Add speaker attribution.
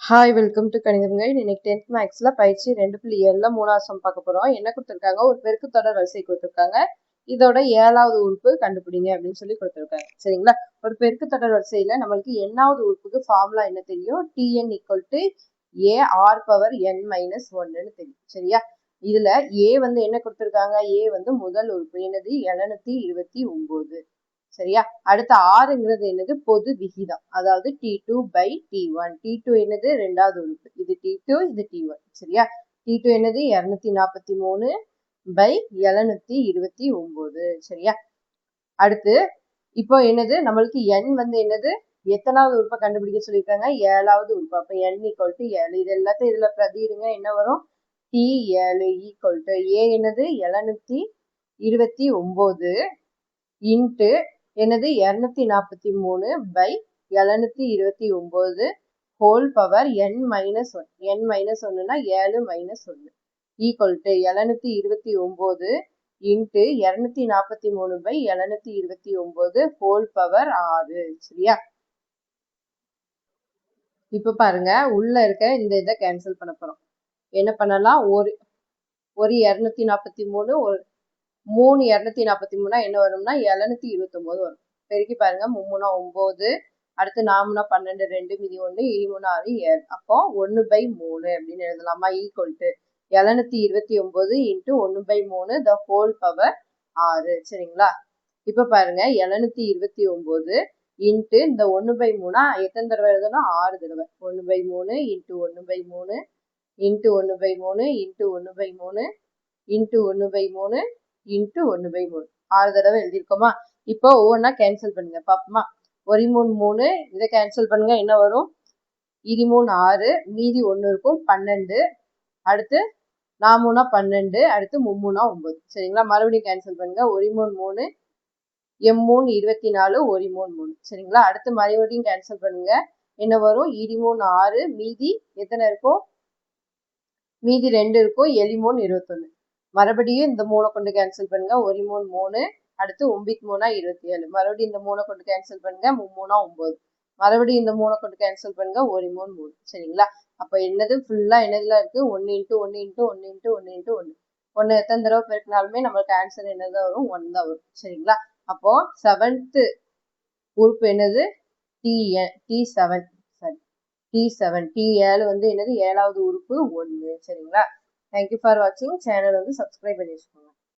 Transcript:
Speaker 1: Hi welcome to கணிதம் guide. இன்னைக்கு 10th மேக்ஸ்ல பயிற்சி 2.7ல மூணாவது சம் பார்க்க போறோம். என்ன கொடுத்துருக்காங்க? ஒரு பெருக்கு தொடர் வரிசை கொடுத்துருக்காங்க. இதோட 7வது உறுப்பு கண்டுபிடிங்க அப்படின்னு சொல்லி கொடுத்துருக்காங்க. சரிங்களா? ஒரு பெருக்கு தொடர் வரிசையில நம்மளுக்கு என்னாவது உறுப்புக்கு ஃபார்முலா என்ன தெரியும்? Tn equal to a r power n minus 1ன்னு தெரியும். சரியா? இதுல ஏ வந்து என்ன கொடுத்துருக்காங்க? ஏ வந்து முதல் உறுப்பு என்னது? 729. சரியா? அடுத்த ஆறுங்கிறது என்னது? பொது விகிதம், அதாவது T2 by T1. T2 என்னது? ரெண்டாவது உறுப்பு. இது T2, இது T1. சரியா? T2 என்னது? 243 by 729. சரியா? அடுத்து இப்போ என்னது? நம்மளுக்கு n வந்து என்னது? எத்தனாவது உறுப்பை கண்டுபிடிக்க சொல்லியிருக்காங்க? 7வது உறுப்பு. அப்ப n ஈக்குவல் டு 7. இது எல்லாத்தையும் இதுல பிரதிடுங்க. என்ன வரும்? T7 ஈக்குவல் டு ஏ என்னது? 729 இன்ட்டு என்னது? 243 by 729 whole power n minus 1. n minus 1னா 7 minus 1 equal to 729 into 243 by 729 whole power 6. சரியா? இப்ப பாருங்க, உள்ள இருக்க இந்த இதை கேன்சல் பண்ண போறோம். என்ன பண்ணலாம்? ஒரு 243 ஒரு 3 243 என்ன வரும்னா 729 வரும். பெருக்கி பாருங்க. 3 9, அடுத்து 4 12, 2 மீதி 1, 3 6 7. அப்போ 1/3 அப்படின்னு எழுதலாமா? Equal to 729 into 1/3 the whole power 6. சரிங்களா? இப்ப பாருங்க, 729 இன்ட்டு இந்த 1/3 எத்தனை தடவை எழுதணும்? 6 தடவை. 1/3 into 1/3 into 1/3 into 1/3 into 1/3 into 1/3 6 தடவை எழுதியிருக்கோமா? இப்போ ஒவ்வொன்றா கேன்சல் பண்ணுங்க பாப்போமா? 1 3 3, இதை கேன்சல் பண்ணுங்க. என்ன வரும்? 3 6, மீதி 1 இருக்கும் 12. அடுத்து 4 12, அடுத்து 3 9. சரிங்களா? மறுபடியும் கேன்சல் பண்ணுங்க. 1 3 3, M3 24, 1 3 3. சரிங்களா? அடுத்து மறுபடியும் கேன்சல் பண்ணுங்க. என்ன வரும்? 3 6, மீதி எத்தனை இருக்கும்? மீதி 2 இருக்கும். 7 3 21. மறுபடியும் இந்த 3 கொண்டு கேன்சல் பண்ணுங்க. 1 3 3, அடுத்து 9 3 27. மறுபடியும் இந்த 3 கொண்டு கேன்சல் பண்ணுங்க. 3 9. மறுபடியும் இந்த 3 கொண்டு கேன்சல் பண்ணுங்க. 1 3 3. சரிங்களா? அப்ப என்னது? ஃபுல்லா என்னதுல இருக்கு? 1 இன்ட்டு 1 இன்ட்டு 1 இன்ட்டு 1 இன்ட்டு 1. 1 எத்தனை தடவை பெருக்கினாலுமே நம்மளுக்கு ஆன்சர் என்னதான் வரும்? 1 தான் வரும். சரிங்களா? அப்போ 7th உறுப்பு என்னது? T7. சரி, T7. T7 வந்து என்னது? 7வது உறுப்பு 1. சரிங்களா? தேங்க்யூ ஃபார் வாட்சிங். சேனல் வந்து சப்ஸ்கிரைப் பண்ணி வச்சுக்கோங்க.